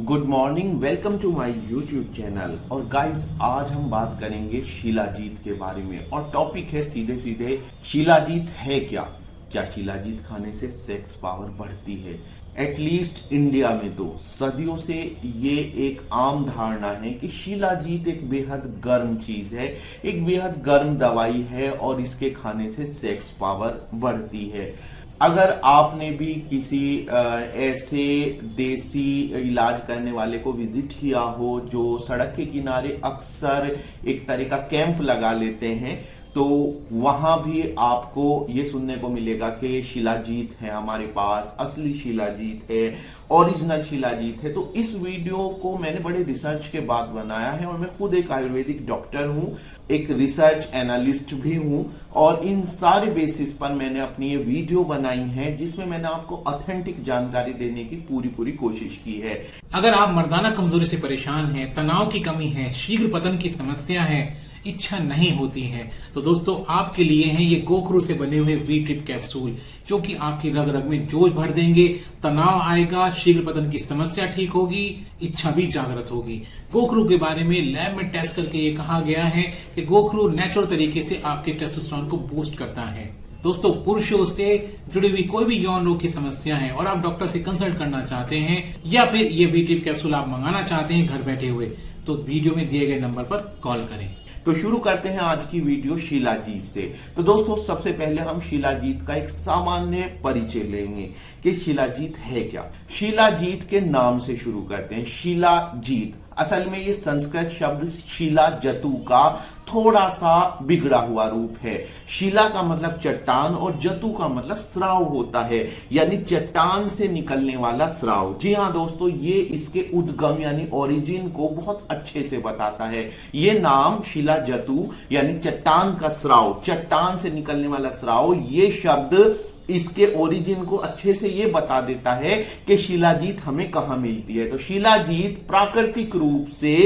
Good morning, welcome to my YouTube channel. और guys, आज हम बात करेंगे शिलाजीत के बारे में और टॉपिक है सीधे सीधे शिलाजीत है क्या। क्या शिलाजीत खाने से सेक्स पावर बढ़ती है? एटलीस्ट इंडिया में तो सदियों से ये एक आम धारणा है कि शिलाजीत एक बेहद गर्म चीज है, एक बेहद गर्म दवाई है और इसके खाने से सेक्स पावर बढ़ती है। अगर आपने भी किसी ऐसे देसी इलाज करने वाले को विजिट किया हो जो सड़क के किनारे अक्सर एक तरह का कैंप लगा लेते हैं, तो वहां भी आपको ये सुनने को मिलेगा कि शिलाजीत है हमारे पास, असली शिलाजीत है, ओरिजिनल शिलाजीत है। तो इस वीडियो को मैंने बड़े रिसर्च के बाद बनाया है और मैं खुद एक आयुर्वेदिक डॉक्टर हूं, एक रिसर्च एनालिस्ट भी हूं और इन सारे बेसिस पर मैंने अपनी ये वीडियो बनाई है जिसमें मैंने आपको ऑथेंटिक जानकारी देने की पूरी कोशिश की है। अगर आप मर्दाना कमजोरी से परेशान हैं, तनाव की कमी है, शीघ्र पतन की समस्या है, इच्छा नहीं होती है, तो दोस्तों आपके लिए हैं ये गोखरू से बने हुए वी ट्रिप कैप्सूल, जो कि आपकी रग रग में जोश भर देंगे, तनाव आएगा, शीघ्र पतन की समस्या ठीक होगी, इच्छा भी जागृत होगी। गोखरू के बारे में लैब में टेस्ट करके ये कहा गया है कि गोखरू नेचुरल तरीके से आपके टेस्टोस्टेरोन को बूस्ट करता है। दोस्तों, पुरुषों से जुड़ी हुई कोई भी यौन रोग की समस्या है और आप डॉक्टर से कंसल्ट करना चाहते हैं या फिर ये वी ट्रिप कैप्सूल आप मंगाना चाहते हैं घर बैठे हुए, तो वीडियो में दिए गए नंबर पर कॉल करें। तो शुरू करते हैं आज की वीडियो शिलाजीत से। तो दोस्तों, सबसे पहले हम शिलाजीत का एक सामान्य परिचय लेंगे कि शिलाजीत है क्या। शिलाजीत के नाम से शुरू करते हैं। शिलाजीत असल में ये संस्कृत शब्द शिला जतु का थोड़ा सा बिगड़ा हुआ रूप है। शिला का मतलब चट्टान और जतु का मतलब स्राव होता है, यानी चट्टान से निकलने वाला स्राव। जी हाँ दोस्तों, ये इसके उद्गम यानी ओरिजिन को बहुत अच्छे से बताता है। ये नाम शिला जतु यानी चट्टान का स्राव, चट्टान से निकलने वाला स्राव, ये शब्द इसके ओरिजिन को अच्छे से ये बता देता है कि शिलाजीत हमें कहां मिलती है। तो शिलाजीत प्राकृतिक रूप से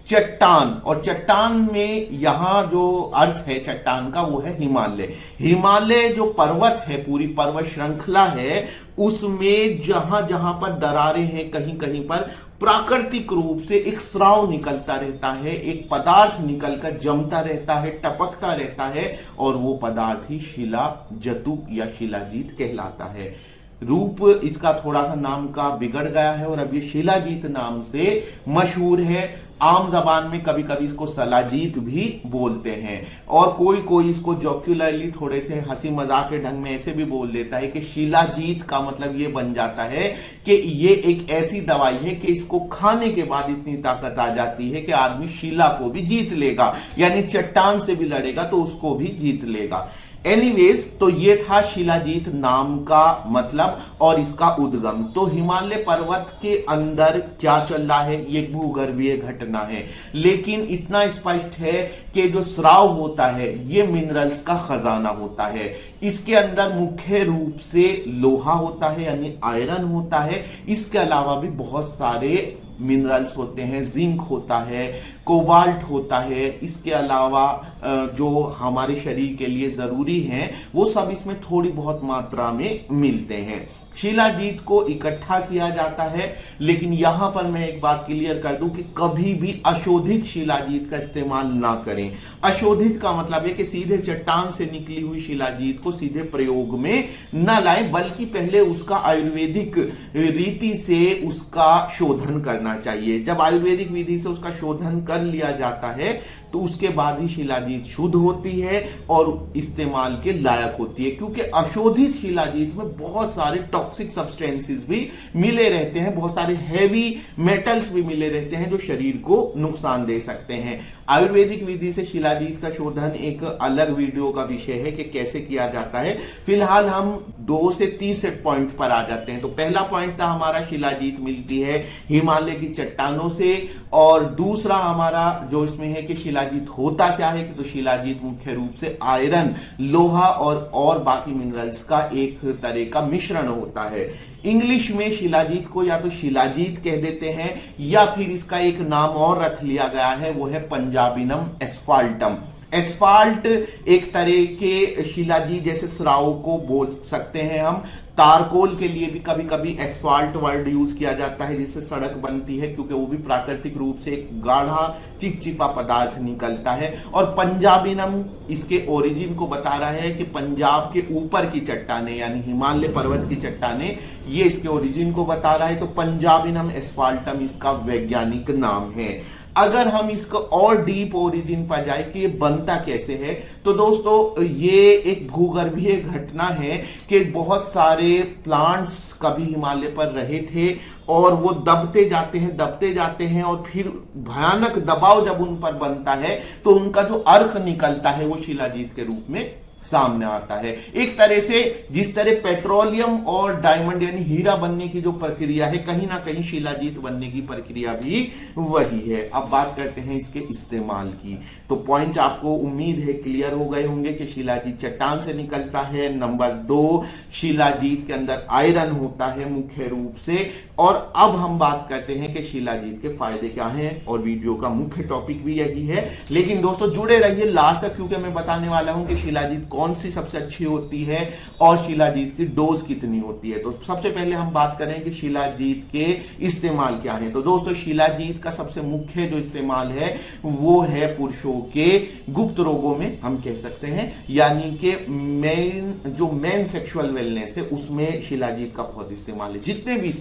चट्टान, और चट्टान में यहां जो अर्थ है चट्टान का वो है हिमालय। हिमालय जो पर्वत है, पूरी पर्वत श्रृंखला है, उसमें जहां जहां पर दरारें हैं, कहीं कहीं पर प्राकृतिक रूप से एक स्राव निकलता रहता है, एक पदार्थ निकलकर जमता रहता है, टपकता रहता है और वो पदार्थ ही शिला जतु या शिलाजीत कहलाता है। रूप इसका थोड़ा सा नाम का बिगड़ गया है और अब ये शिलाजीत नाम से मशहूर है। आम जबान में कभी कभी इसको सलाजीत भी बोलते हैं और कोई कोई इसको जोक्युलरली थोड़े से हंसी मजाक के ढंग में ऐसे भी बोल देता है कि शिलाजीत का मतलब ये बन जाता है कि ये एक ऐसी दवाई है कि इसको खाने के बाद इतनी ताकत आ जाती है कि आदमी शिला को भी जीत लेगा, यानी चट्टान से भी लड़ेगा तो उसको भी जीत लेगा। एनीवेज, तो ये था शिलाजीत नाम का मतलब और इसका उद्गम। तो हिमालय पर्वत के अंदर क्या चल रहा है, ये भूगर्भीय घटना है, लेकिन इतना स्पष्ट है कि जो स्राव होता है ये मिनरल्स का खजाना होता है। इसके अंदर मुख्य रूप से लोहा होता है यानी आयरन होता है, इसके अलावा भी बहुत सारे मिनरल्स होते हैं, जिंक होता है, कोबाल्ट होता है, इसके अलावा जो हमारे शरीर के लिए जरूरी हैं वो सब इसमें थोड़ी बहुत मात्रा में मिलते हैं। शिलाजीत को इकट्ठा किया जाता है, लेकिन यहां पर मैं एक बात क्लियर कर दूं कि कभी भी अशोधित शिलाजीत का इस्तेमाल ना करें। अशोधित का मतलब है कि सीधे चट्टान से निकली हुई शिलाजीत को सीधे प्रयोग में न लाएं, बल्कि पहले उसका आयुर्वेदिक रीति से उसका शोधन करना चाहिए। जब आयुर्वेदिक विधि से उसका शोधन कर लिया जाता है तो उसके बाद ही शिलाजीत शुद्ध होती है और इस्तेमाल के लायक होती है, क्योंकि अशोधित शिलाजीत में बहुत सारे टॉक्सिक सब्सटेंसेस भी मिले रहते हैं, बहुत सारे हैवी मेटल्स भी मिले रहते हैं जो शरीर को नुकसान दे सकते हैं। आयुर्वेदिक विधि से शिलाजीत का शोधन एक अलग वीडियो का विषय है कि कैसे किया जाता है। फिलहाल हम 2 से 3 पॉइंट पर आ जाते हैं। तो पहला पॉइंट था हमारा, शिलाजीत मिलती है हिमालय की चट्टानों से, और दूसरा हमारा जो इसमें है कि शिलाजीत होता क्या है, कि तो शिलाजीत मुख्य रूप से आयरन, लोहा और बाकी मिनरल्स का एक तरह का मिश्रण होता है। इंग्लिश में शिलाजीत को या तो शिलाजीत कह देते हैं या फिर इसका एक नाम और रख लिया गया है, वो है पंजाबिनम एस्फाल्टम। एस्फाल्ट एक तरह के शिलाजीत जैसे स्राव को बोल सकते हैं हम। तारकोल के लिए भी कभी कभी एस्फाल्ट वर्ड यूज किया जाता है, जिससे सड़क बनती है, क्योंकि वो भी प्राकृतिक रूप से एक गाढ़ा चिपचिपा पदार्थ निकलता है। और पंजाबिनम इसके ओरिजिन को बता रहा है कि पंजाब के ऊपर की चट्टाने यानी हिमालय पर्वत की चट्टाने, ये इसके ओरिजिन को बता रहा है। तो पंजाबिनम एस्फाल्टम इसका वैज्ञानिक नाम है। अगर हम इसका और डीप ओरिजिन पर जाए कि ये बनता कैसे है, तो दोस्तों ये एक भूगर्भीय घटना है कि बहुत सारे प्लांट्स कभी हिमालय पर रहे थे और वो दबते जाते हैं और फिर भयानक दबाव जब उन पर बनता है तो उनका जो अर्क निकलता है वो शिलाजीत के रूप में सामने आता है। एक तरह से जिस तरह पेट्रोलियम और डायमंड यानी हीरा बनने की जो प्रक्रिया है, कहीं ना कहीं शिलाजीत बनने की प्रक्रिया भी वही है। अब बात करते हैं इसके इस्तेमाल की। तो पॉइंट आपको उम्मीद है क्लियर हो गए होंगे कि शिलाजीत चट्टान से निकलता है। नंबर 2, शिलाजीत के अंदर आयरन होता है मुख्य रूप से। और अब हम बात करते हैं कि शिलाजीत के फायदे क्या हैं, और वीडियो का मुख्य टॉपिक भी यही है। लेकिन दोस्तों जुड़े रहिए लास्ट तक, क्योंकि मैं बताने वाला हूं कि शिलाजीत कौन सी सबसे अच्छी होती है और शिलाजीत की डोज कितनी होती है। तो सबसे पहले हम बात करें कि शिलाजीत के इस्तेमाल क्या है। तो दोस्तों शिलाजीत का सबसे मुख्य जो इस्तेमाल है वो है पुरुषों के गुप्त रोगों में, हम कह सकते हैं, यानी कि मेन सेक्सुअल वेलनेस है उसमें शिलाजीत का बहुत इस्तेमाल है। जितने भी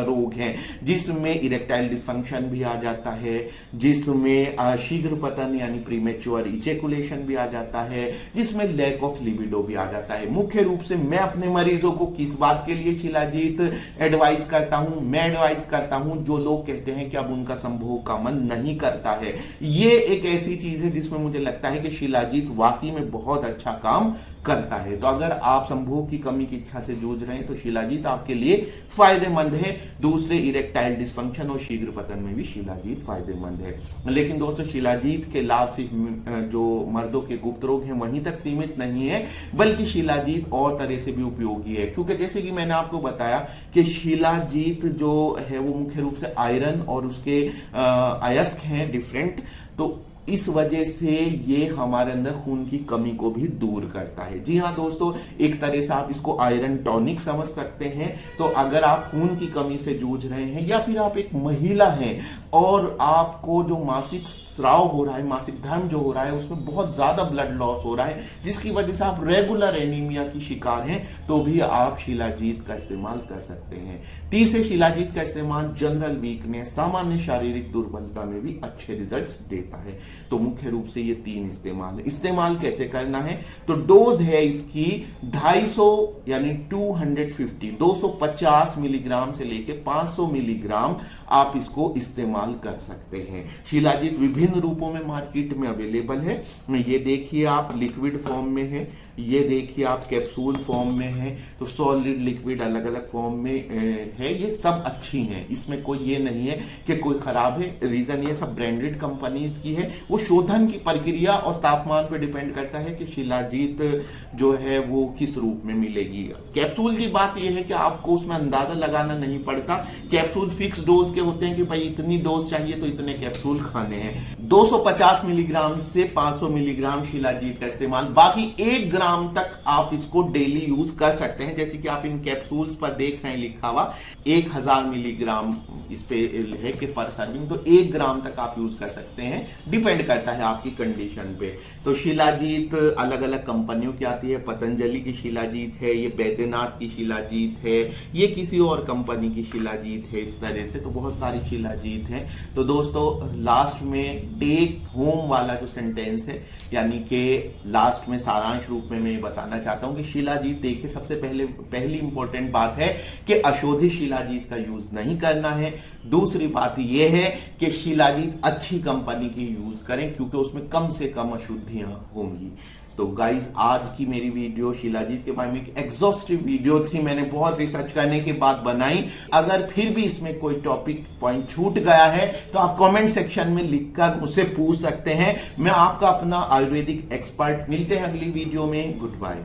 रोग हैं जिसमें इरेक्टाइल डिसफंक्शन भी आ जाता है, जिसमें शीघ्र पतन यानी प्रीमेच्योर इजैकुलेशन भी आ जाता है, जिसमें लैक ऑफ लिबिडो भी आ जाता है। मुख्य रूप से मैं अपने मरीजों को किस बात के लिए शिलाजीत एडवाइस करता हूं? मैं एडवाइस करता हूं जो लोग कहते हैं कि अब उनका संभोग का मन नहीं करता है। ये एक ऐसी चीज है जिसमें मुझे लगता है कि शिलाजीत वाकई में बहुत अच्छा काम करता है। तो अगर आप संभोग की कमी की इच्छा से जूझ रहे हैं तो शिलाजीत आपके लिए फायदेमंद है। दूसरे इरेक्टाइल डिसफंक्शन और शीघ्र पतन में भी शिलाजीत फायदेमंद है। लेकिन दोस्तों शिलाजीत के लाभ सिर्फ जो मर्दों के गुप्त रोग हैं वहीं तक सीमित नहीं है, बल्कि शिलाजीत और तरह से भी उपयोगी है। क्योंकि जैसे कि मैंने आपको बताया कि शिलाजीत जो है वो मुख्य रूप से आयरन और उसके अयस्क हैं डिफरेंट, तो इस वजह से ये हमारे अंदर खून की कमी को भी दूर करता है। जी हाँ दोस्तों, एक तरह से आप इसको आयरन टॉनिक समझ सकते हैं। तो अगर आप खून की कमी से जूझ रहे हैं या फिर आप एक महिला हैं और आपको जो मासिक स्राव हो रहा है, मासिक धर्म जो हो रहा है, उसमें बहुत ज्यादा ब्लड लॉस हो रहा है, जिसकी वजह से आप रेगुलर एनीमिया की शिकार हैं, तो भी आप शिलाजीत का इस्तेमाल कर सकते हैं। तीसरे, शिलाजीत का इस्तेमाल जनरल वीकनेस, सामान्य शारीरिक दुर्बलता में भी अच्छे रिजल्ट्स देता है। तो मुख्य रूप से ये 3 इस्तेमाल है। इस्तेमाल कैसे करना है? तो डोज है इसकी 250 यानी 250 मिलीग्राम से लेके 500 मिलीग्राम आप इसको इस्तेमाल कर सकते हैं। शिलाजीत विभिन्न रूपों में मार्केट में अवेलेबल है। ये देखिए आप लिक्विड फॉर्म में है, ये देखिए आप कैप्सूल फॉर्म में है, तो सॉलिड लिक्विड अलग अलग फॉर्म में है। ये सब अच्छी हैं, इसमें कोई ये नहीं है कि कोई खराब है। रीजन ये सब ब्रांडेड कंपनीज की है। वो शोधन की प्रक्रिया और तापमान पर डिपेंड करता है कि शिलाजीत जो है वो किस रूप में मिलेगी। कैप्सूल की बात यह है कि आपको उसमें अंदाजा लगाना नहीं पड़ता। कैप्सूल फिक्स डोज के होते हैं कि भाई इतनी डोज चाहिए तो इतने कैप्सूल खाने हैं। 250 मिलीग्राम से 500 मिलीग्राम शिलाजीत का इस्तेमाल, बाकी 1 ग्राम तक आप इसको डेली यूज कर सकते हैं। जैसे कि आप इन कैप्सूल्स पर देख रहे हैं लिखा हुआ 1000 मिलीग्राम इस पे है कि पर सर्विंग, तो 1 ग्राम तक आप यूज कर सकते हैं, डिपेंड करता है आपकी कंडीशन पे। तो शिलाजीत अलग अलग कंपनियों की आती है। पतंजलि की शिलाजीत है, ये बैद्यनाथ की शिलाजीत है, ये किसी और कंपनी की शिलाजीत है, इस तरह से तो बहुत सारी शिलाजीत है। तो दोस्तों लास्ट में टेक होम वाला जो सेंटेंस है, यानी कि लास्ट में सारांश रूप में मैं बताना चाहता हूं कि शिलाजीत देखिए, सबसे पहली इंपॉर्टेंट बात है कि अशोधित शिलाजीत का यूज नहीं करना है। दूसरी बात यह है कि शिलाजीत अच्छी कंपनी की यूज करें, क्योंकि उसमें कम से कम अशुद्धियां होंगी। तो गाइज आज की मेरी वीडियो शिलाजीत के बारे में एक एग्जॉस्टिव वीडियो थी, मैंने बहुत रिसर्च करने के बाद बनाई। अगर फिर भी इसमें कोई टॉपिक पॉइंट छूट गया है तो आप कमेंट सेक्शन में लिखकर मुझसे पूछ सकते हैं। मैं आपका अपना आयुर्वेदिक एक्सपर्ट। मिलते हैं अगली वीडियो में। Good bye.